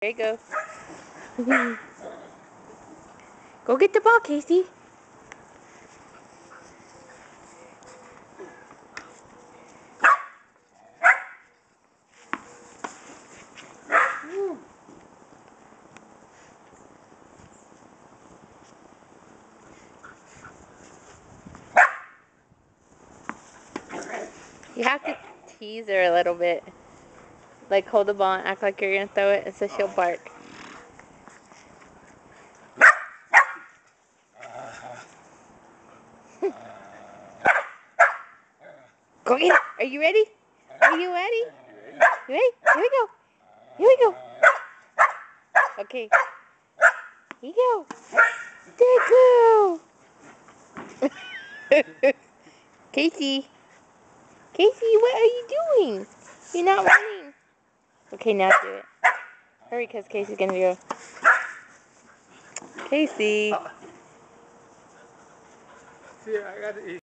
There you go. Go get the ball, Casey. You have to tease her a little bit. Like hold the ball and act like you're going to throw it, and so she'll bark. Go get it. Are you ready? Are you ready? You ready? Here we go. Here we go. Okay. Here you go. There you go. Casey. Casey, what are you doing? You're not running. Okay, now do it. Hurry, because Casey's going to go. Casey. See, I got to eat.